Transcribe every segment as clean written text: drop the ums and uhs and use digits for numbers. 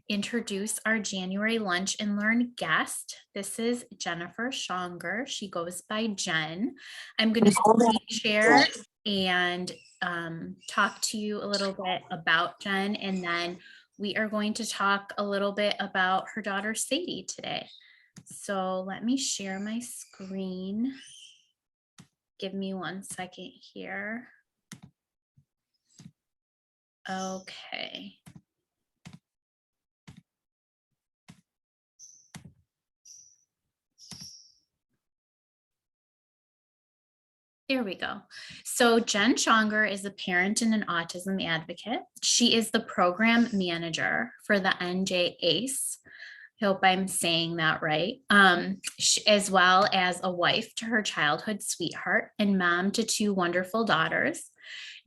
Introduce our January Lunch and Learn guest. This is Jennifer Schonger. She goes by Jen. I'm going to screen share and talk to you a little bit about Jen, and then we are going to talk a little bit about her daughter Sadie today. So let me share my screen. Give me 1 second here. Okay. There we go. So Jen Schonger is a parent and an autism advocate. She is the program manager for the NJACE. I hope I'm saying that right. As well as a wife to her childhood sweetheart and mom to 2 wonderful daughters.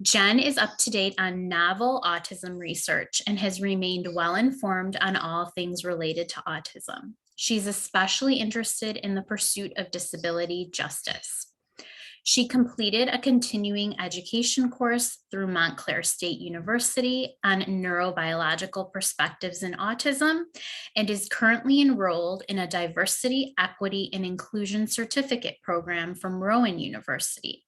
Jen is up to date on novel autism research and has remained well informed on all things related to autism. She's especially interested in the pursuit of disability justice. She completed a continuing education course through Montclair State University on neurobiological perspectives in autism and is currently enrolled in a diversity, equity, and inclusion certificate program from Rowan University.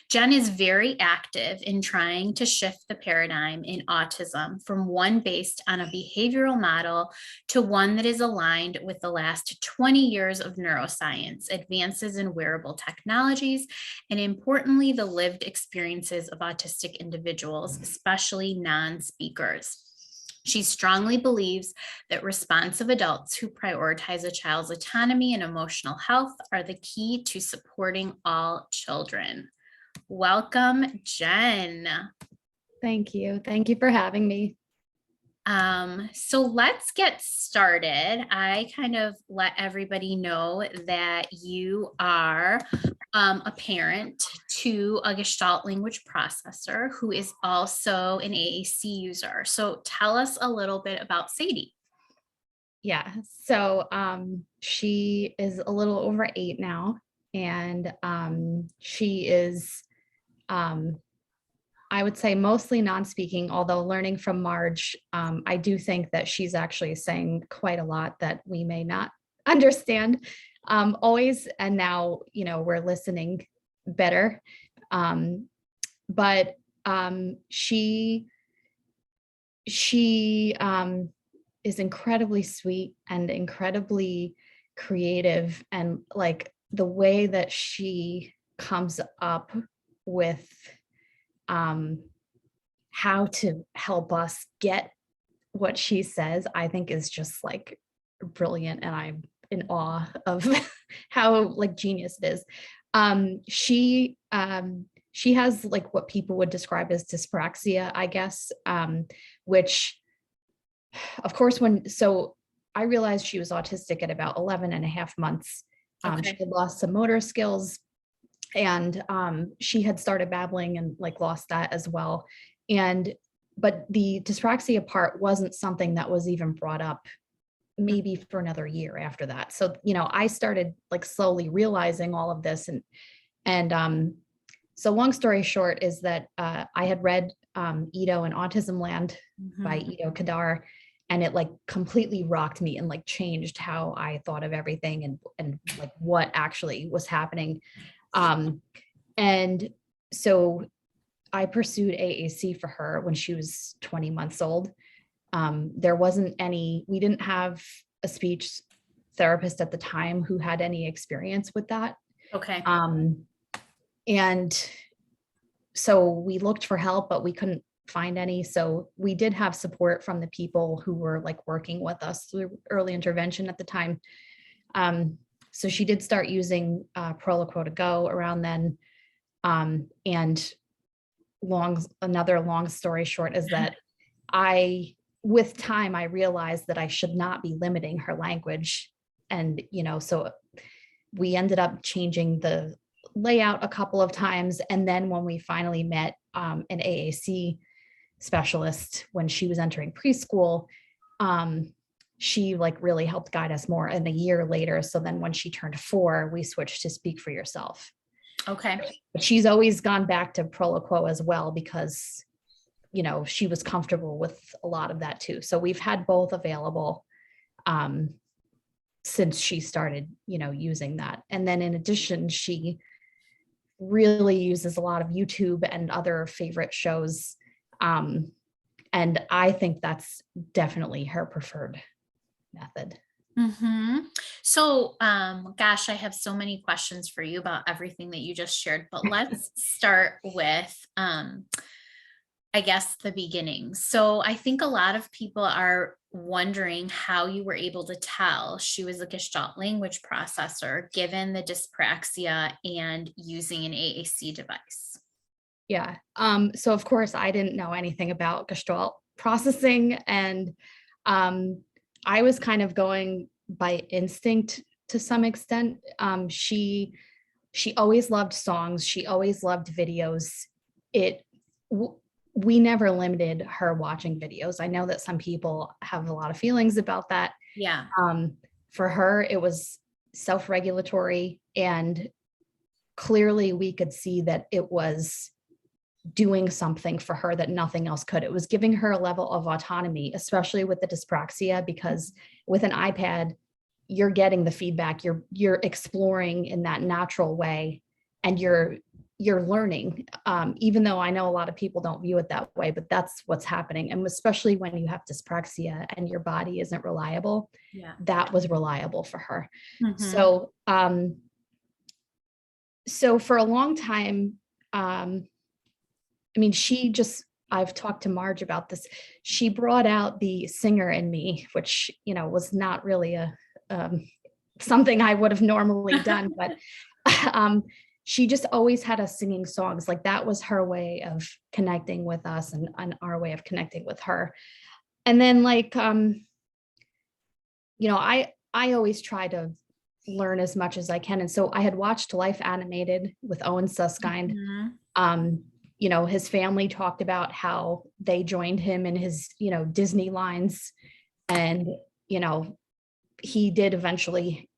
Jen is very active in trying to shift the paradigm in autism from one based on a behavioral model to one that is aligned with the last 20 years of neuroscience, advances in wearable technologies, and importantly, the lived experiences of autistic individuals, especially non-speakers. She strongly believes that responsive adults who prioritize a child's autonomy and emotional health are the key to supporting all children. Welcome, Jen. Thank you. Thank you for having me. So let's get started. I kind of let everybody know that you are a parent to a Gestalt language processor who is also an AAC user. So tell us a little bit about Sadie. Yeah, so she is a little over 8 now, and she is, I would say, mostly non-speaking, although learning from Marge, I do think that she's actually saying quite a lot that we may not understand always, and now, we're listening better. But she is incredibly sweet and incredibly creative, and like the way that she comes up with how to help us get what she says, I think is just like brilliant, and I'm in awe of how like genius it is. She has like what people would describe as dyspraxia, I guess, which of course, so I realized she was autistic at about 11 and a half months. Okay. She had lost some motor skills, and she had started babbling and like lost that as well. But the dyspraxia part wasn't something that was even brought up maybe for another year after that. So, I started like slowly realizing all of this. And so long story short is that I had read Ito and Autismland by Ito Kadar, and it like completely rocked me and like changed how I thought of everything and like what actually was happening. And so I pursued AAC for her when she was 20 months old. We didn't have a speech therapist at the time who had any experience with that. Okay. And so we looked for help, but we couldn't find any. So we did have support from the people who were like working with us through early intervention at the time. So she did start using Proloquo to go around then. And another long story short is that with time, I realized that I should not be limiting her language. And, so we ended up changing the layout a couple of times. And then when we finally met an AAC specialist when she was entering preschool. She like really helped guide us more. And a year later, so then when she turned 4, we switched to Speak for Yourself. Okay. But she's always gone back to Proloquo as well, because, you know, she was comfortable with a lot of that too. So we've had both available since she started, you know, using that. And then in addition, she really uses a lot of YouTube and other favorite shows. And I think that's definitely her preferred method. So, gosh, I have so many questions for you about everything that you just shared, but let's start with, I guess, the beginning. So I think a lot of people are wondering how you were able to tell she was a Gestalt language processor given the dyspraxia and using an AAC device. Yeah. So of course I didn't know anything about Gestalt processing, and I was kind of going by instinct to some extent. She always loved songs. She always loved videos. We never limited her watching videos. I know that some people have a lot of feelings about that. Yeah. For her, it was self-regulatory, and clearly we could see that it was doing something for her that nothing else could. It was giving her a level of autonomy, especially with the dyspraxia, because with an iPad, you're getting the feedback, you're exploring in that natural way, and you're learning. Even though I know a lot of people don't view it that way, but that's what's happening. And especially when you have dyspraxia and your body isn't reliable, that was reliable for her. So, so for a long time, I mean, I've talked to Marge about this. She brought out the singer in me, which, you know, was not really something I would have normally done, but she just always had us singing songs. Like that was her way of connecting with us, and our way of connecting with her. And then like, you know, I always try to learn as much as I can. And so I had watched Life Animated with Owen Suskind. You know, his family talked about how they joined him in his, you know, Disney lines, and, you know, he did eventually,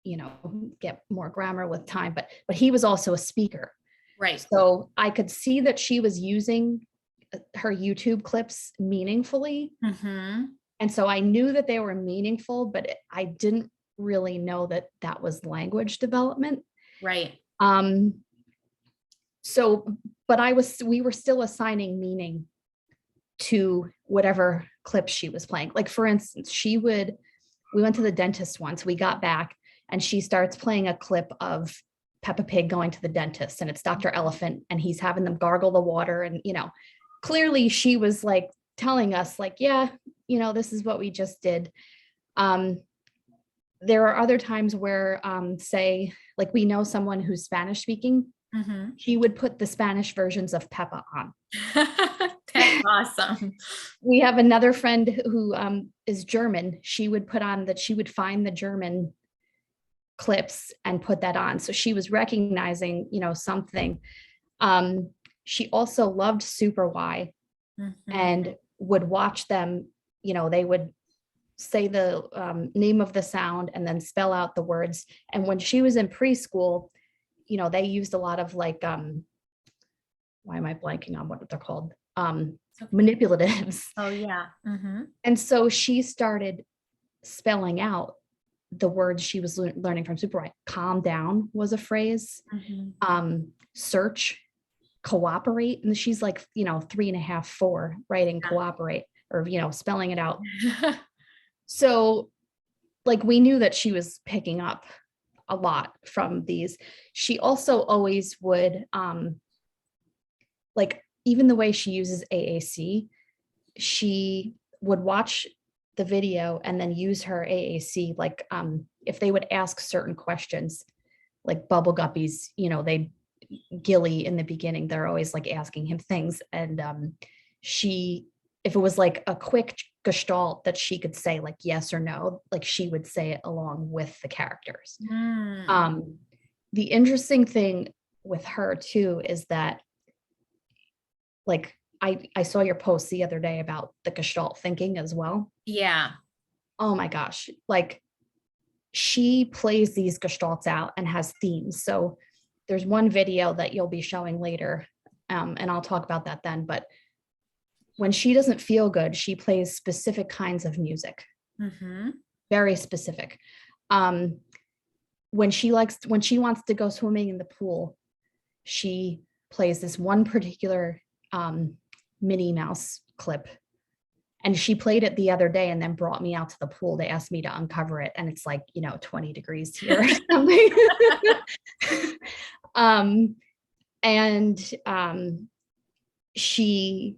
you know, get more grammar with time, but he was also a speaker. Right. So I could see that she was using her YouTube clips meaningfully. And so I knew that they were meaningful, but I didn't really know that that was language development. Right. So, but we were still assigning meaning to whatever clips she was playing. Like for instance, we went to the dentist once, we got back, and she starts playing a clip of Peppa Pig going to the dentist, and it's Dr. Elephant, and he's having them gargle the water. And, you know, clearly she was like telling us like, yeah, you know, this is what we just did. There are other times where, say, like we know someone who's Spanish speaking, he would put the Spanish versions of Peppa on. That's awesome. We have another friend who is German. She would find the German clips and put that on. So she was recognizing, you know, something. She also loved Super Y and would watch them. You know, they would say the name of the sound and then spell out the words. And when she was in preschool, you know, they used a lot of like, why am I blanking on what they're called? Manipulatives. Oh yeah. And so she started spelling out the words she was learning from Super Right. Calm down was a phrase. Search, cooperate. And she's like, you know, 3.5, 4, writing cooperate, or, you know, spelling it out. So like we knew that she was picking up a lot from these. She also always would, like, even the way she uses AAC, she would watch the video and then use her AAC. Like, if they would ask certain questions, like Bubble Guppies, you know, Gilly in the beginning, they're always like asking him things. And if it was like a quick gestalt that she could say like yes or no, like she would say it along with the characters. The interesting thing with her too is that, like, I saw your post the other day about the Gestalt thinking as well. Yeah. Oh my gosh. Like she plays these Gestalts out and has themes. So there's one video that you'll be showing later. And I'll talk about that then. But when she doesn't feel good, she plays specific kinds of music, very specific. When she wants to go swimming in the pool, she plays this one particular Minnie Mouse clip. And she played it the other day and then brought me out to the pool. They asked me to uncover it. And it's like, 20 degrees here or something. She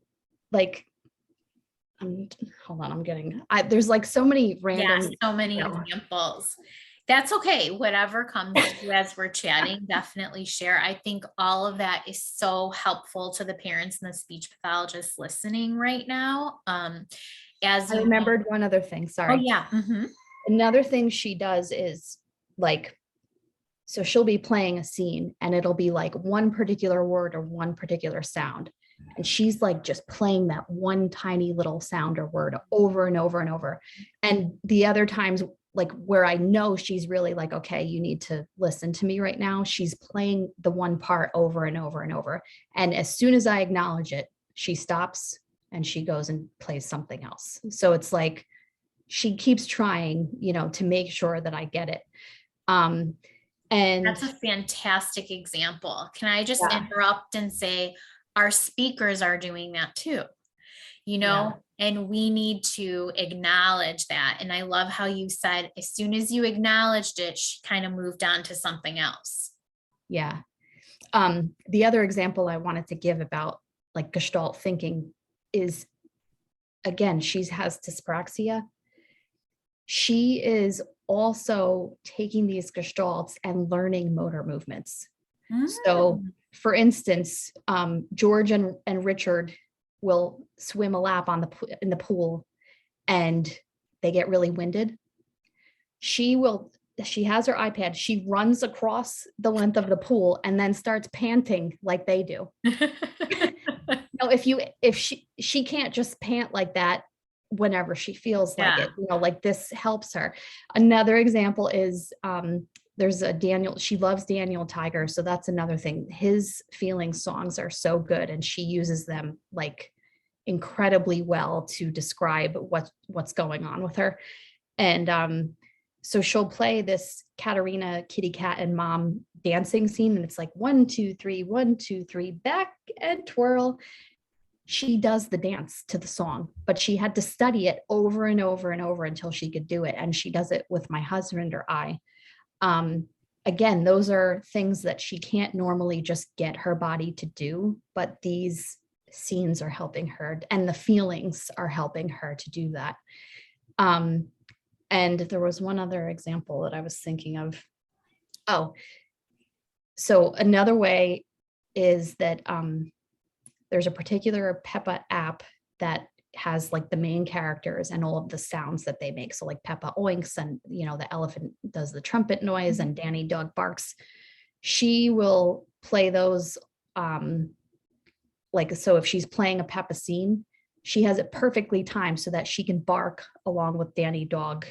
like, hold on, there's like so many random. Yeah, so many examples. That's okay. Whatever comes to you as we're chatting, definitely share. I think all of that is so helpful to the parents and the speech pathologists listening right now. As I remembered one other thing. Sorry. Oh yeah. Another thing she does is like, so she'll be playing a scene and it'll be like one particular word or one particular sound. And she's like just playing that one tiny little sound or word over and over and over. And the other times, like where I know she's really like, okay, you need to listen to me right now, she's playing the one part over and over and over. And as soon as I acknowledge it, she stops and she goes and plays something else. So it's like she keeps trying, to make sure that I get it. And that's a fantastic example. Can I just interrupt and say our speakers are doing that too, and we need to acknowledge that. And I love how you said, as soon as you acknowledged it, she kind of moved on to something else. Yeah. The other example I wanted to give about like Gestalt thinking is, again, she has dyspraxia. She is also taking these Gestalts and learning motor movements. So for instance, George and Richard will swim a lap in the pool and they get really winded. She has her iPad, she runs across the length of the pool and then starts panting like they do. If she can't just pant like that whenever she feels like it, like this helps her. Another example is there's a Daniel, she loves Daniel Tiger. So that's another thing. His feeling songs are so good and she uses them like incredibly well to describe what's going on with her. And so she'll play this Katerina kitty cat and mom dancing scene. And it's like 1, 2, 3, 1, 2, 3, back and twirl. She does the dance to the song, but she had to study it over and over and over until she could do it. And she does it with my husband or I. Again, those are things that she can't normally just get her body to do, but these scenes are helping her and the feelings are helping her to do that. And there was one other example that I was thinking of. Oh, so another way is that there's a particular Peppa app that has like the main characters and all of the sounds that they make. So like Peppa oinks and, the elephant does the trumpet noise and Danny dog barks. She will play those. So if she's playing a Peppa scene, she has it perfectly timed so that she can bark along with Danny dog,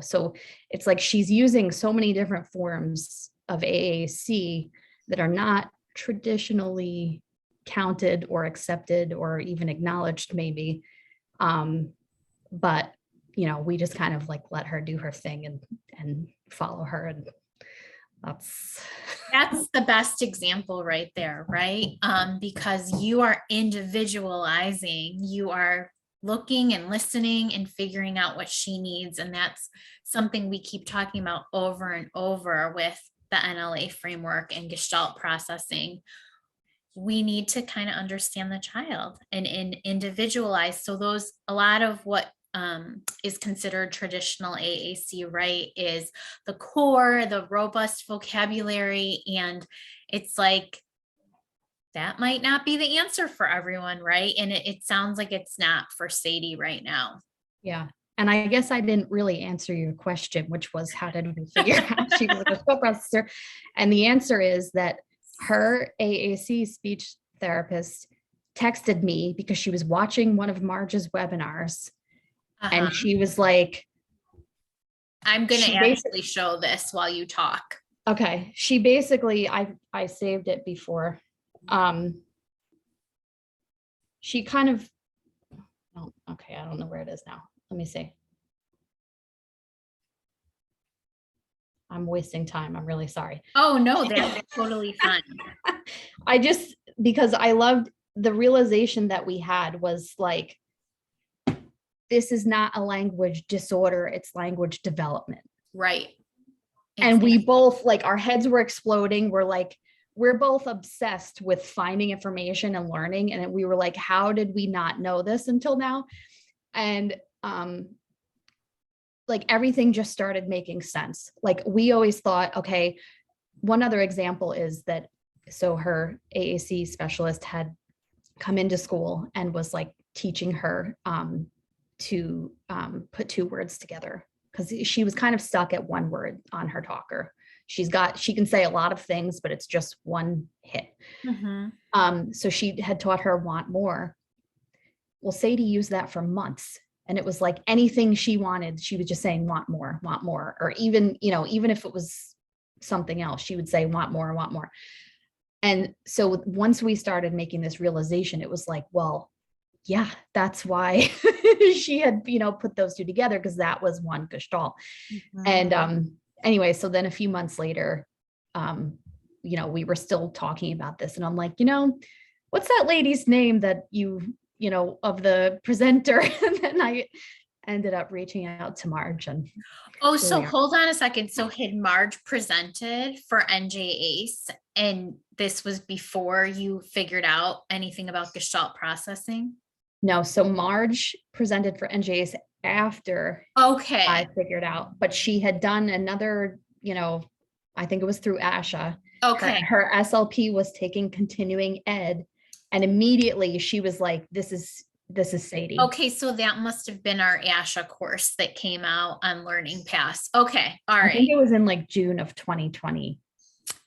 so it's like she's using so many different forms of AAC that are not traditionally counted or accepted or even acknowledged maybe. But, we just kind of like let her do her thing and follow her. And that's the best example right there, right? Because you are individualizing, you are looking and listening and figuring out what she needs. And that's something we keep talking about over and over with the NLA framework and Gestalt processing. We need to kind of understand the child and individualize. So a lot of what is considered traditional AAC, right, is the core, the robust vocabulary. And it's like, that might not be the answer for everyone, right? And it sounds like it's not for Sadie right now. Yeah. And I guess I didn't really answer your question, which was how did we figure out she was a Gestalt processor? And the answer is that her AAC speech therapist texted me because she was watching one of Marge's webinars. Uh-huh. And she was like, I'm going to she actually show this while you talk. okay. She basically, I saved it before. She kind of, oh, okay. I don't know where it is now. Let me see. I'm wasting time. I'm really sorry. Oh, no, that's totally fine. I just, because I loved the realization that we had was like, this is not a language disorder, it's language development. Right. And we both, like, our heads were exploding. We're like, we're both obsessed with finding information and learning. And we were like, how did we not know this until now? And like everything just started making sense. Like we always thought, okay, one other example is that, so her AAC specialist had come into school and was like teaching her to put two words together, because she was kind of stuck at one word on her talker. She can say a lot of things, but it's just one hit. So she had taught her want more. Well, Sadie used that for months. And it was like anything she wanted, she was just saying, want more, or even, even if it was something else, she would say, want more, want more. And so once we started making this realization, it was like, well, yeah, that's why she had, put those two together, because that was one Gestalt. And anyway, so then a few months later, we were still talking about this, and I'm like, what's that lady's name that of the presenter? And then I ended up reaching out to Marge. And so hold on a second. So had Marge presented for NJACE, and this was before you figured out anything about Gestalt processing? No, so Marge presented for NJACE after I figured out, but she had done another, I think it was through ASHA. Okay. Her SLP was taking continuing ed. And immediately she was like, this is Sadie. Okay, so that must have been our ASHA course that came out on Learning Pass. Okay, all right. I think it was in like June of 2020.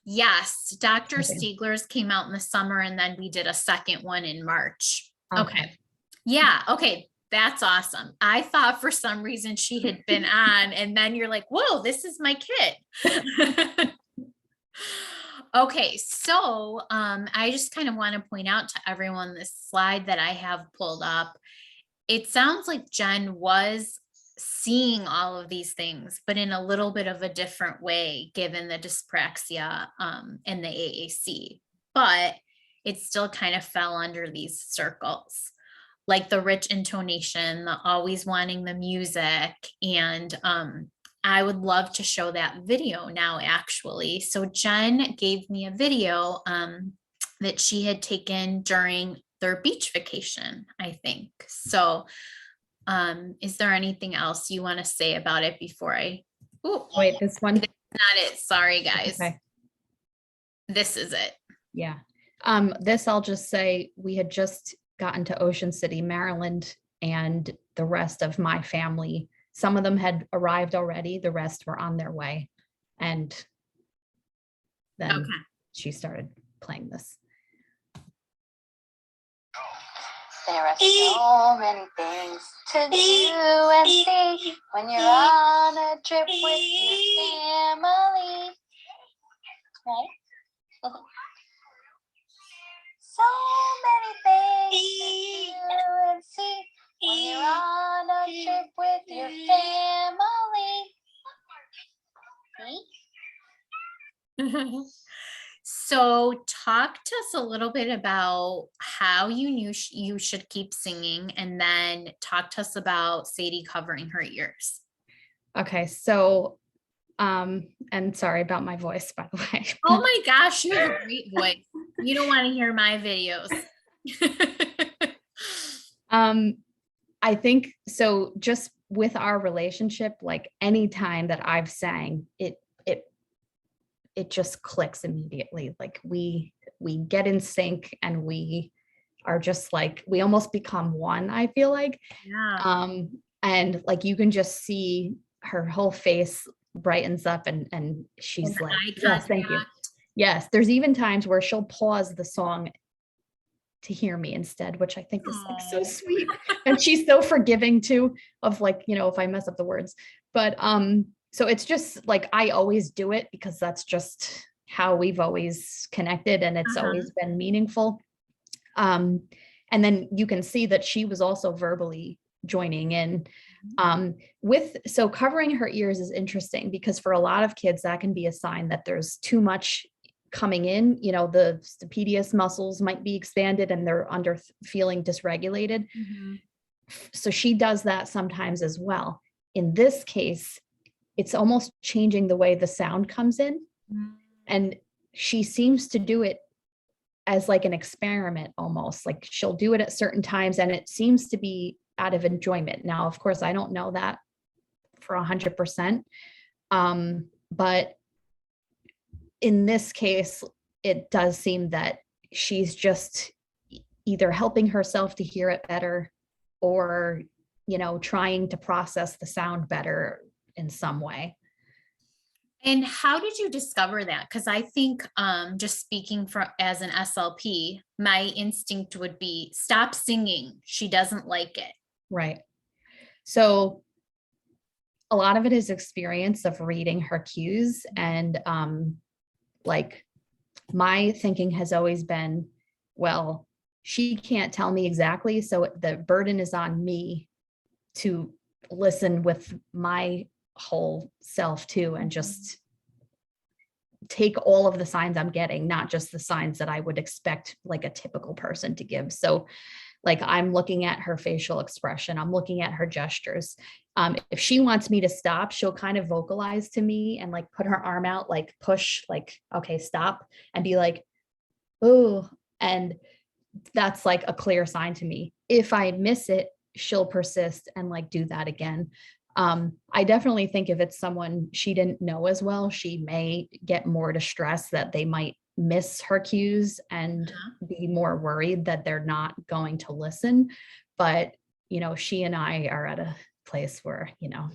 Yes, Dr. Stiegler's came out in the summer, and then we did a second one in March. Okay. Yeah, okay, that's awesome. I thought for some reason she had been on, and then you're like, whoa, this is my kid. Okay, so I just kind of want to point out to everyone this slide that I have pulled up. It sounds like Jen was seeing all of these things, but in a little bit of a different way, given the dyspraxia and the AAC. But it still kind of fell under these circles, like the rich intonation, the always wanting the music, and I would love to show that video now, actually. So Jen gave me a video that she had taken during their beach vacation, I think. So is there anything else you want to say about it before I... Oh, wait, this one? That's not it. Sorry, guys. Okay. This is it. Yeah. This, I'll just say, we had just gotten to Ocean City, Maryland, and the rest of my family, some of them had arrived already, the rest were on their way. And then she started playing this. There are so many things to do and see when you're on a trip with your family. Right? So many things to do and see when you're on a trip with your family. So talk to us a little bit about how you knew you should keep singing, and then talk to us about Sadie covering her ears. Okay, so and sorry about my voice, by the way. Oh my gosh, you have a great voice. You don't want to hear my videos. I think so, just with our relationship, like anytime that I've sang, it just clicks immediately. Like we get in sync, and we are just like, we almost become one, I feel like. Yeah. And like you can just see her whole face brightens up, and she's like, yes, thank you. Yes, there's even times where she'll pause the song to hear me instead, which I think is like so Aw. sweet. And she's so forgiving too of like, you know, if I mess up the words. But so it's just like I always do it because that's just how we've always connected and it's Uh-huh. always been meaningful. And then you can see that she was also verbally joining in so covering her ears is interesting because for a lot of kids that can be a sign that there's too much coming in, you know, the stapedius muscles might be expanded and they're feeling dysregulated. Mhm. So she does that sometimes as well. In this case, it's almost changing the way the sound comes in. And she seems to do it as like an experiment almost. Like she'll do it at certain times and it seems to be out of enjoyment. Now, of course, I don't know that for 100%. But in this case, it does seem that she's just either helping herself to hear it better or, you know, trying to process the sound better in some way. And how did you discover that? Because I think just speaking for as an SLP, my instinct would be stop singing. She doesn't like it. Right. So a lot of it is experience of reading her cues. And like my thinking has always been, well, she can't tell me exactly. So the burden is on me to listen with my whole self too, and just take all of the signs I'm getting, not just the signs that I would expect like a typical person to give. So like I'm looking at her facial expression, I'm looking at her gestures. If she wants me to stop, she'll kind of vocalize to me and like put her arm out, like push, like, okay, stop, and be like, oh, and that's like a clear sign to me. If I miss it, she'll persist and like do that again. I definitely think if it's someone she didn't know as well, she may get more distressed that they might miss her cues and be more worried that they're not going to listen. But, you know, she and I are at a place where, you know,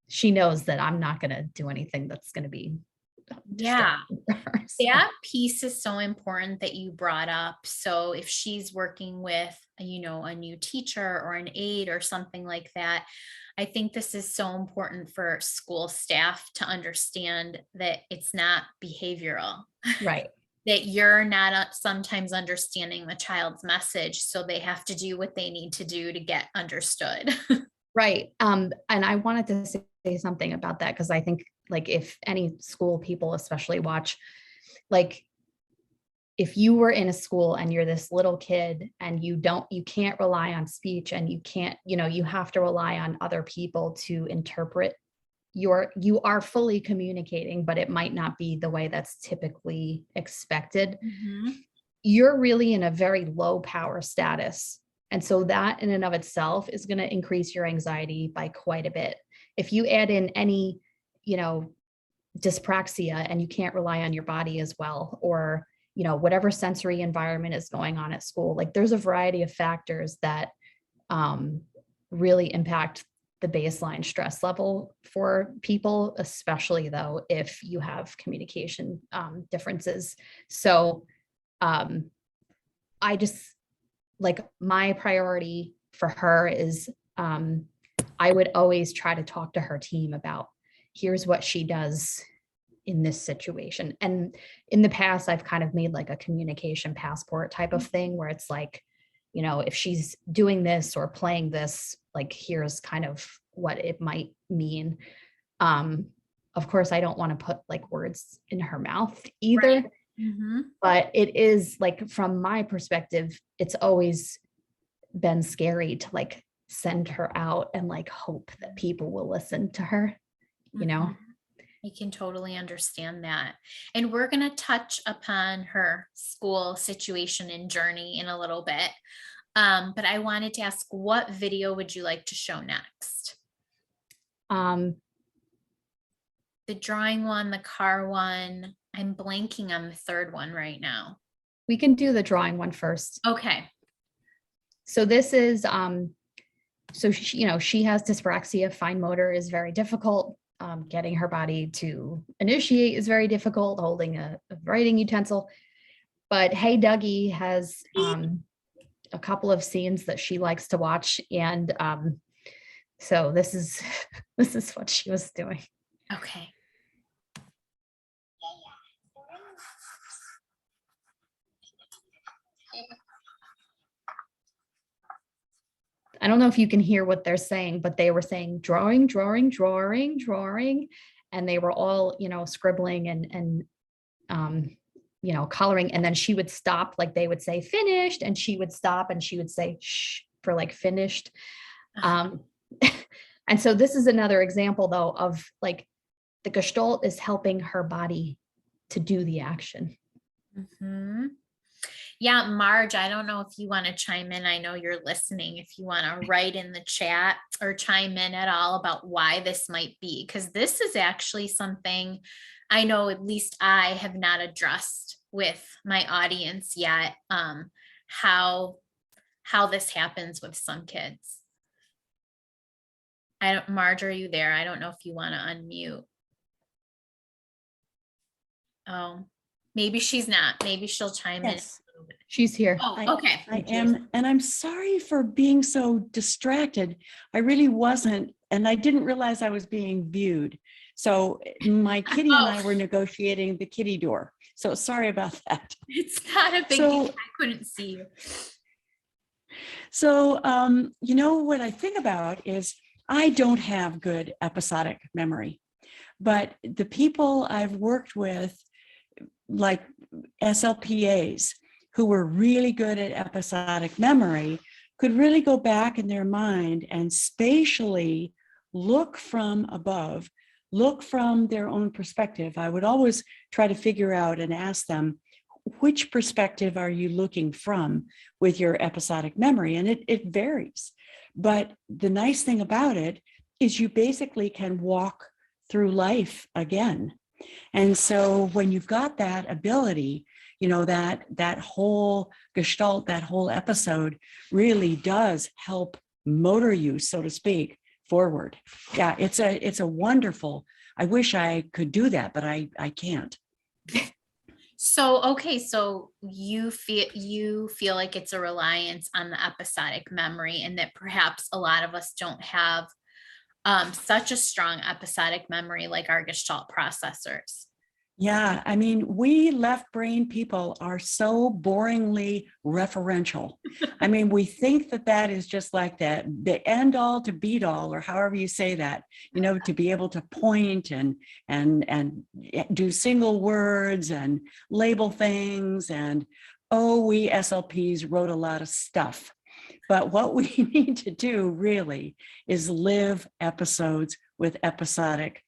she knows that I'm not going to do anything that's going to be Yeah. distracting for her. So, That piece is so important that you brought up. So if she's working with, you know, a new teacher or an aide or something like that, I think this is so important for school staff to understand that it's not behavioral, right. that you're not sometimes understanding the child's message. So they have to do what they need to do to get understood. Right. And I wanted to say something about that because I think like if any school people especially watch, like if you were in a school and you're this little kid and you can't rely on speech and you can't, you know, you have to rely on other people to interpret you are fully communicating, but it might not be the way that's typically expected. Mhm. You're really in a very low power status. And so that in and of itself is going to increase your anxiety by quite a bit. If you add in any, you know, dyspraxia and you can't rely on your body as well, or, you know, whatever sensory environment is going on at school, like there's a variety of factors that really impact the baseline stress level for people, especially though, if you have communication differences. So I just like my priority for her is I would always try to talk to her team about here's what she does in this situation. And in the past, I've kind of made like a communication passport type of thing where it's like, you know, if she's doing this or playing this, like here's kind of what it might mean. Of course, I don't want to put like words in her mouth either. Right. Mhm. But it is like from my perspective, it's always been scary to like send her out and like hope that people will listen to her, you know? I can totally understand that. And we're going to touch upon her school situation and journey in a little bit. But I wanted to ask, what video would you like to show next? Um, The drawing one, the car one. I'm blanking on the third one right now. we can do the drawing one first. Okay. So this is, so she, you know, she has dyspraxia, fine motor is very difficult. Getting her body to initiate is very difficult, holding a writing utensil. But Hey Dougie has a couple of scenes that she likes to watch. And so this is this is what she was doing. Okay. I don't know if you can hear what they're saying, but they were saying drawing, drawing, drawing, drawing, and they were all, you know, scribbling and you know, coloring. And then she would stop, like they would say finished, and she would stop and she would say shh for like finished. And so this is another example though of like the Gestalt is helping her body to do the action. Mm-hmm. Yeah, Marge, I don't know if you want to chime in. I know you're listening. If you want to write in the chat or chime in at all about why this might be, because this is actually something I know at least I have not addressed with my audience yet, how this happens with some kids. Marge, are you there? I don't know if you want to unmute. Oh, maybe she's not. Maybe she'll chime in. She's here. Oh, okay. I am, and I'm sorry for being so distracted. I really wasn't, and I didn't realize I was being viewed. So my kitty and I were negotiating the kitty door. So sorry about that. It's not a big deal. I couldn't see you. So, you know, what I think about is I don't have good episodic memory, but the people I've worked with, like SLPAs, who were really good at episodic memory, could really go back in their mind and spatially look from above, look from their own perspective. I would always try to figure out and ask them, which perspective are you looking from with your episodic memory? And it varies. But the nice thing about it is you basically can walk through life again. And so when you've got that ability, you know, that whole Gestalt, that whole episode really does help motor you, so to speak, forward. Yeah, it's a wonderful, I wish I could do that, but I can't. So, okay, so you feel like it's a reliance on the episodic memory, and that perhaps a lot of us don't have such a strong episodic memory like our Gestalt processors. Yeah, I mean, we left brain people are so boringly referential. I mean, we think that is just like the end all to beat all, or however you say that, you know, to be able to point and do single words and label things. And we SLPs wrote a lot of stuff. But what we need to do really is live episodes with episodic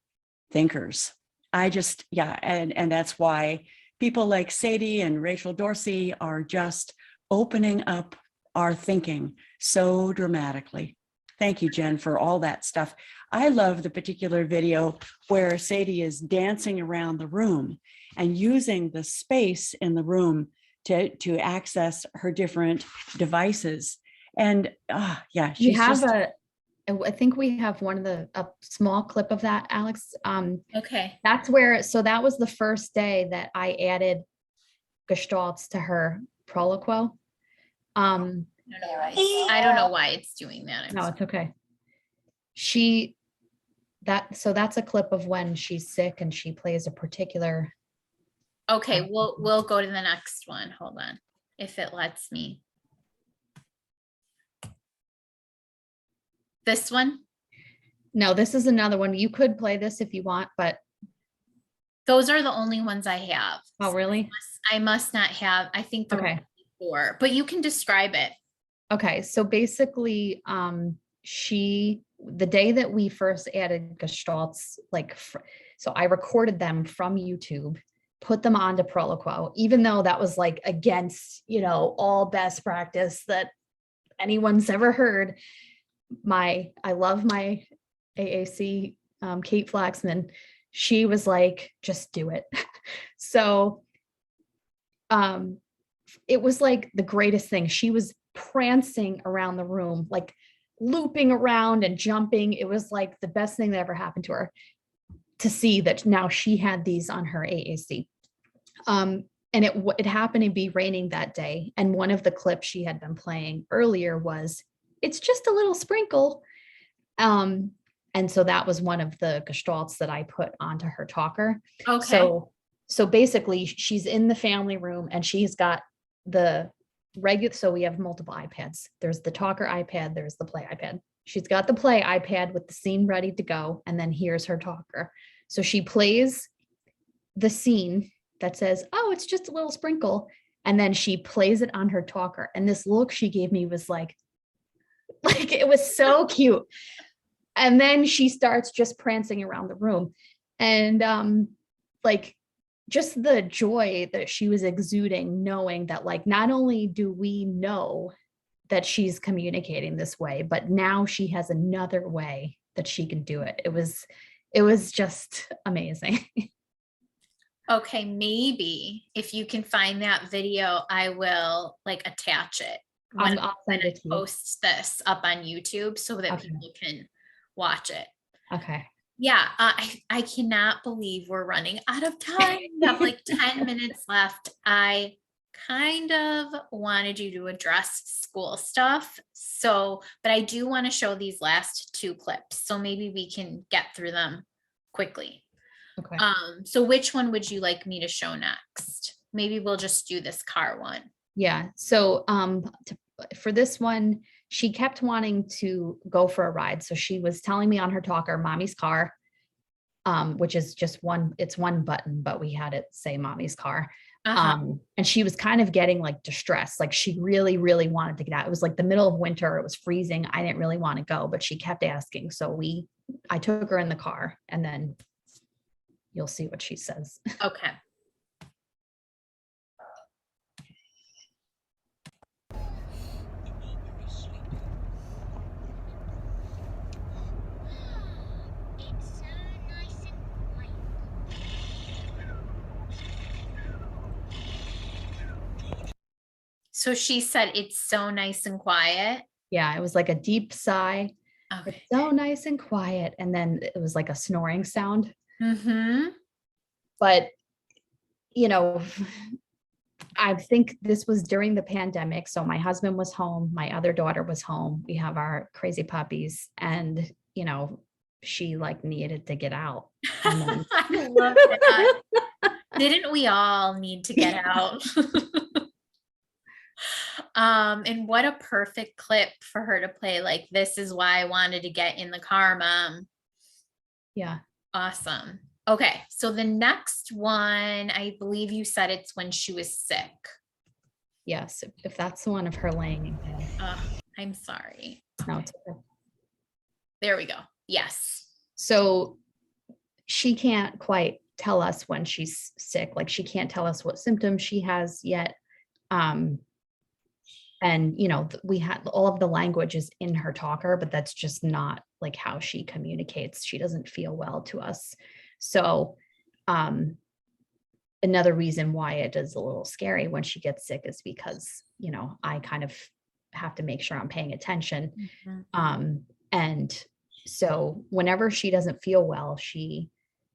thinkers. And that's why people like Sadie and Rachel Dorsey are just opening up our thinking so dramatically. Thank you, Jen, for all that stuff. I love the particular video where Sadie is dancing around the room and using the space in the room to access her different devices. And I think we have a small clip of that, Alex. Okay. That's where, so that was the first day that I added Gestalts to her Proloquo. I don't know why it's doing that. No, it's okay. So that's a clip of when she's sick and she plays a particular. Okay, we'll go to the next one. Hold on, if it lets me. This one? No, this is another one. You could play this if you want, but those are the only ones I have. Oh, really? I must not have. I think there were 4, but you can describe it. Okay, so basically, the day that we first added Gestalts, so I recorded them from YouTube, put them onto Proloquo, even though that was like against, you know, all best practice that anyone's ever heard. I love my AAC, Kate Flaxman. She was like, just do it. So it was like the greatest thing. She was prancing around the room, like looping around and jumping. It was like the best thing that ever happened to her, to see that now she had these on her AAC. And and it happened to be raining that day. And one of the clips she had been playing earlier was, "It's just a little sprinkle." And so that was one of the gestalts that I put onto her talker. Okay. So basically she's in the family room and she's got the regular, so we have multiple iPads. There's the talker iPad, there's the play iPad. She's got the play iPad with the scene ready to go. And then here's her talker. So she plays the scene that says, "Oh, it's just a little sprinkle." And then she plays it on her talker. And this look she gave me was like it was so cute. And then she starts just prancing around the room. And like just the joy that she was exuding, knowing that like, not only do we know that she's communicating this way, but now she has another way that she can do it. It was just amazing. Okay, maybe if you can find that video, I will like attach it when I'll send it to you. post this up on YouTube so that Okay. people can watch it. Okay. Yeah, I cannot believe we're running out of time. We have like 10 minutes left. I kind of wanted you to address school stuff. So, but I do want to show these last two clips. So maybe we can get through them quickly. Okay. So which one would you like me to show next? Maybe we'll just do this car one. Yeah. So for this one, she kept wanting to go for a ride. So she was telling me on her talker, "Mommy's car," which is just it's one button, but we had it say "Mommy's car." And she was kind of getting like distressed. Like she really, really wanted to get out. It was like the middle of winter. It was freezing. I didn't really want to go, but she kept asking. So I took her in the car, and then you'll see what she says. Okay. So she said it's so nice and quiet. Yeah, it was like a deep sigh. Okay. It's so nice and quiet. And then it was like a snoring sound. Mm-hmm. But, you know, I think this was during the pandemic. So my husband was home. My other daughter was home. We have our crazy puppies. And, you know, she like needed to get out. And then I love that. Didn't we all need to get out? And what a perfect clip for her to play. Like, "This is why I wanted to get in the car, Mom." yeah. Awesome. Okay. So the next one, I believe you said it's when she was sick. Yes. If that's the one of her laying in bed. I'm sorry. No, it's okay. There we go. Yes. So she can't quite tell us when she's sick. Like she can't tell us what symptoms she has yet. And, you know, we had all of the language is in her talker, but that's just not like how she communicates. She doesn't feel well to us. So another reason why it is a little scary when she gets sick is because, you know, I kind of have to make sure I'm paying attention. Mm-hmm. And so whenever she doesn't feel well, she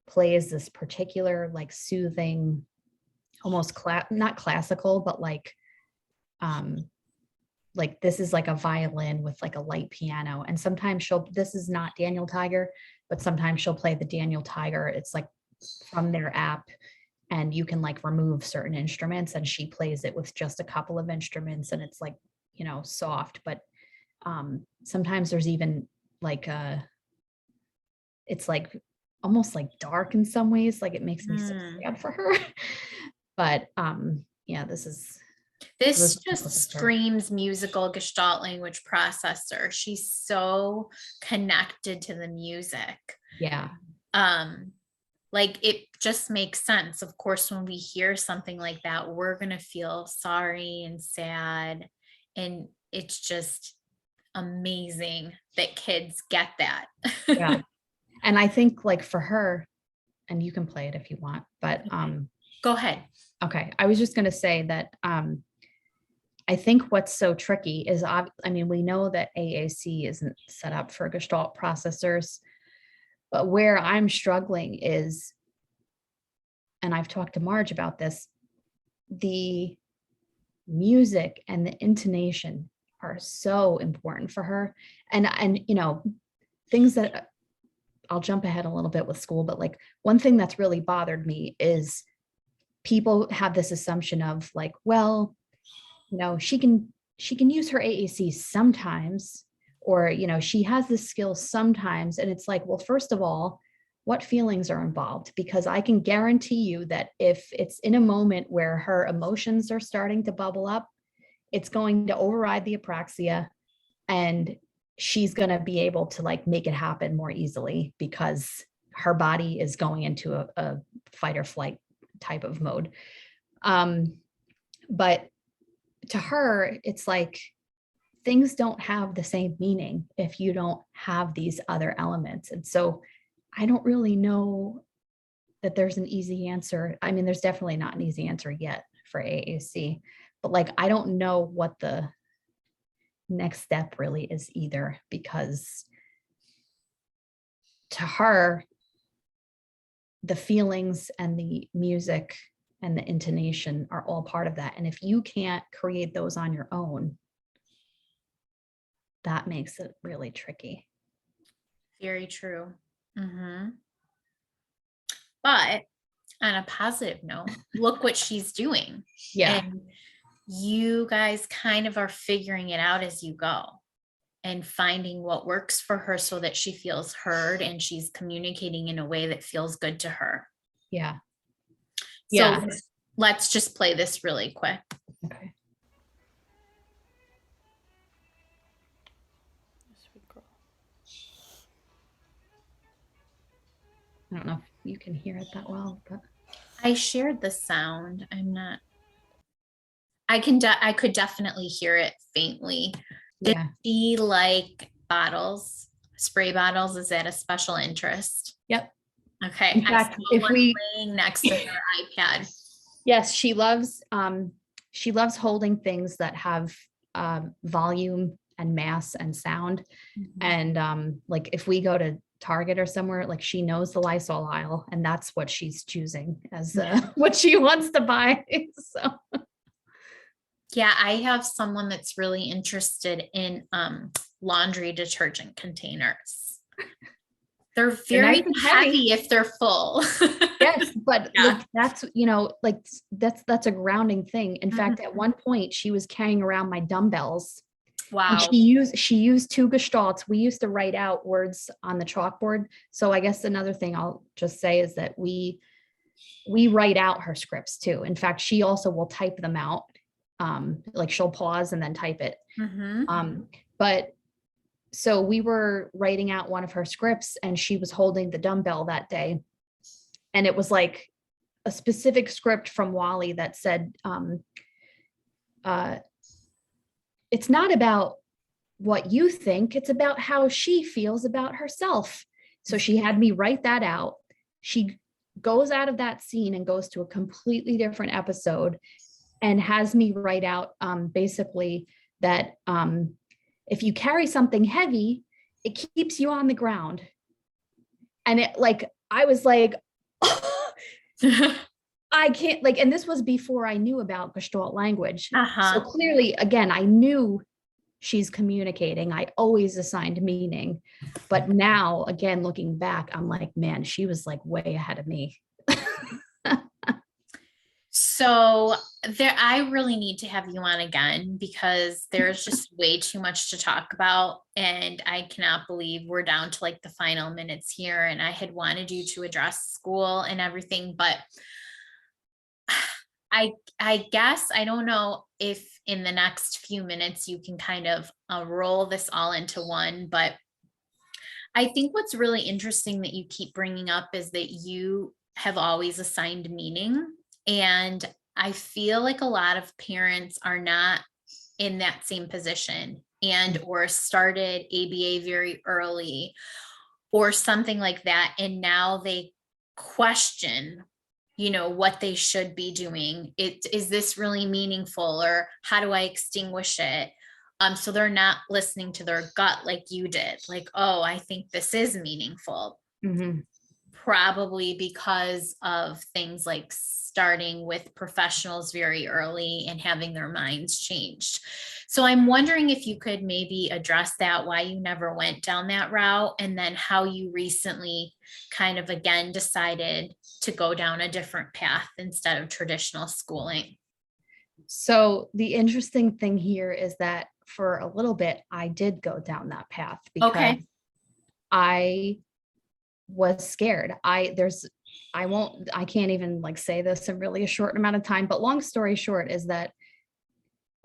plays this particular like soothing, almost not classical, but like this is like a violin with like a light piano. And sometimes this is not Daniel Tiger, but sometimes she'll play the Daniel Tiger. It's like from their app, and you can like remove certain instruments, and she plays it with just a couple of instruments, and it's like, you know, soft. But sometimes there's even like it's like almost like dark in some ways. Like it makes me so sad for her. But yeah, this just screams musical Gestalt language processor. She's so connected to the music. Yeah. Like it just makes sense. Of course, when we hear something like that, we're going to feel sorry and sad. And it's just amazing that kids get that. Yeah. And I think like for her, and you can play it if you want, but go ahead. Okay. I was just going to say that I think what's so tricky is, I mean, we know that AAC isn't set up for Gestalt processors, but where I'm struggling is, and I've talked to Marge about this, the music and the intonation are so important for her. And you know, things that I'll jump ahead a little bit with school, but like one thing that's really bothered me is people have this assumption of like, well, you know, she can use her AAC sometimes, or, you know, she has this skill sometimes. And it's like, well, first of all, what feelings are involved? Because I can guarantee you that if it's in a moment where her emotions are starting to bubble up, it's going to override the apraxia, and she's going to be able to like make it happen more easily because her body is going into a fight or flight type of mode. But to her, it's like things don't have the same meaning if you don't have these other elements. And so I don't really know that there's an easy answer. I mean, there's definitely not an easy answer yet for AAC, but like, I don't know what the next step really is either, because to her, the feelings and the music and the intonation are all part of that. And if you can't create those on your own, that makes it really tricky. Very true. Mm-hmm. But on a positive note, look what she's doing. Yeah. And you guys kind of are figuring it out as you go and finding what works for her so that she feels heard and she's communicating in a way that feels good to her. Yeah. So Yeah. let's just play this really quick. Okay. I don't know if you can hear it that well, but I shared the sound. I could definitely hear it faintly. Did yeah. she like bottles, spray bottles? Is that a special interest? Yep. Okay. In fact, if we laying next to her iPad. Yes, she loves holding things that have volume and mass and sound. Mm-hmm. And like if we go to Target or somewhere, like she knows the Lysol aisle, and that's what she's choosing as what she wants to buy. So yeah, I have someone that's really interested in laundry detergent containers. They're very nice and heavy if they're full. Yes, but Yeah. like that's, you know, like that's a grounding thing. In fact, at one point she was carrying around my dumbbells. Wow. And she used 2 gestalts. We used to write out words on the chalkboard. So I guess another thing I'll just say is that we write out her scripts too. In fact, she also will type them out. Like she'll pause and then type it. Mm-hmm. But so we were writing out one of her scripts, and she was holding the dumbbell that day. And it was like a specific script from Wally that said, it's not about what you think, it's about how she feels about herself. So she had me write that out. She goes out of that scene and goes to a completely different episode and has me write out basically that if you carry something heavy, it keeps you on the ground. And it like, I was like, I can't like, and this was before I knew about Gestalt language. So clearly, again, I knew she's communicating. I always assigned meaning. But now, again, looking back, I'm like, man, she was like way ahead of me. So I really need to have you on again, because there's just way too much to talk about. And I cannot believe we're down to like the final minutes here. And I had wanted you to address school and everything, but I guess, I don't know if in the next few minutes you can kind of roll this all into one, but I think what's really interesting that you keep bringing up is that you have always assigned meaning. And I feel like a lot of parents are not in that same position, and or started ABA very early or something like that. And now they question, you know, what they should be doing. Is this really meaningful, or how do I extinguish it? So they're not listening to their gut like you did. Like, oh, I think this is meaningful. Mm-hmm. probably because of things like starting with professionals very early and having their minds changed. So I'm wondering if you could maybe address that, why you never went down that route, and then how you recently kind of again decided to go down a different path instead of traditional schooling. So the interesting thing here is that for a little bit, I did go down that path because Okay. I was scared. I can't even like say this in really a short amount of time, but long story short is that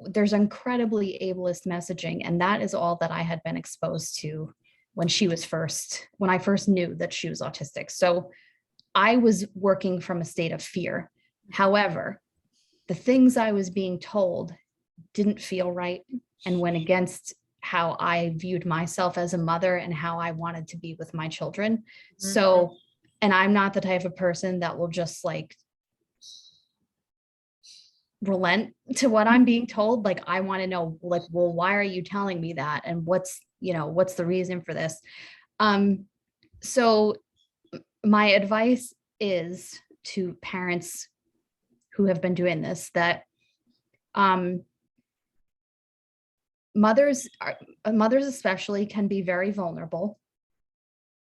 there's incredibly ableist messaging. And that is all that I had been exposed to when I first knew that she was autistic. So I was working from a state of fear. However, the things I was being told didn't feel right and went against how I viewed myself as a mother and how I wanted to be with my children. So, and I'm not the type of person that will just like relent to what I'm being told. Like, I want to know, like, well, why are you telling me that? And what's the reason for this? So my advice is to parents who have been doing this, that mothers especially can be very vulnerable.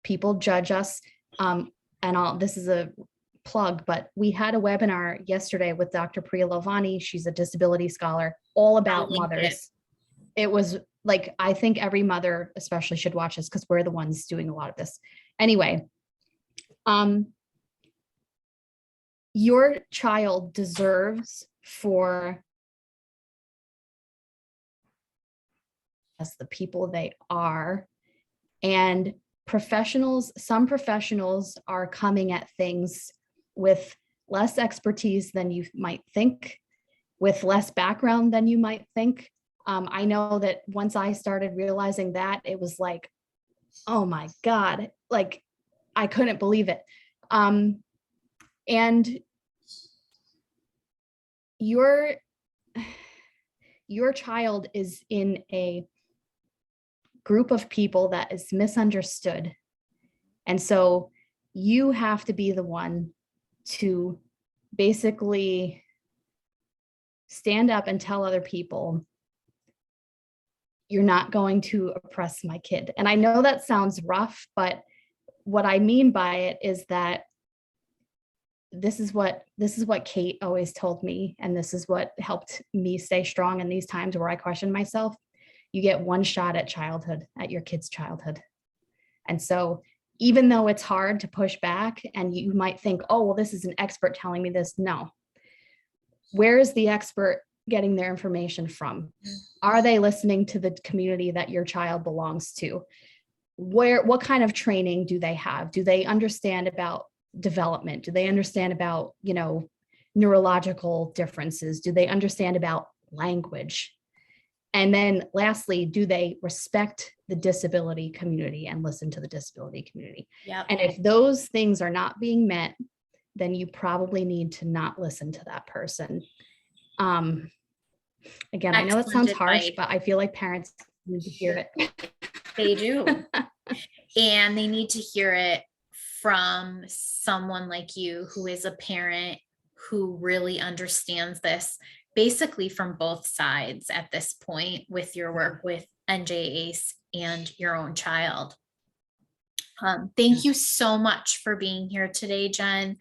People judge us. This is a plug, but we had a webinar yesterday with Dr. Priya Lovani. She's a disability scholar, all about mothers. It was like, I think every mother especially should watch this because we're the ones doing a lot of this. Anyway, your child deserves for as the people they are. And some professionals are coming at things with less expertise than you might think, with less background than you might think. I know that once I started realizing that, it was like, oh my God, like I couldn't believe it. And your child is in a group of people that is misunderstood. And so you have to be the one to basically stand up and tell other people, you're not going to oppress my kid. And I know that sounds rough, but what I mean by it is that this is what Kate always told me, and this is what helped me stay strong in these times where I question myself. You get one shot at childhood, at your kid's childhood. And so even though it's hard to push back and you might think, oh, well, this is an expert telling me this. No. Where is the expert getting their information from? Are they listening to the community that your child belongs to? What kind of training do they have? Do they understand about development? Do they understand about, neurological differences? Do they understand about language? And then lastly, do they respect the disability community and listen to the disability community? Yep. And if those things are not being met, then you probably need to not listen to that person. Again, I know that sounds harsh, but I feel like parents need to hear it. They do. And they need to hear it from someone like you, who is a parent who really understands this basically from both sides at this point with your work with NJACE and your own child. Thank you so much for being here today, Jen.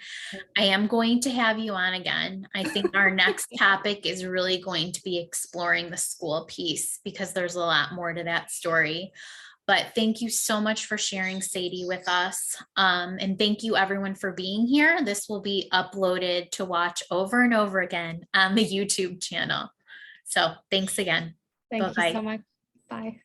I am going to have you on again. I think our next topic is really going to be exploring the school piece because there's a lot more to that story. But thank you so much for sharing, Sadie, with us. And thank you everyone for being here. This will be uploaded to watch over and over again on the YouTube channel. So thanks again. Thank you so much. Bye.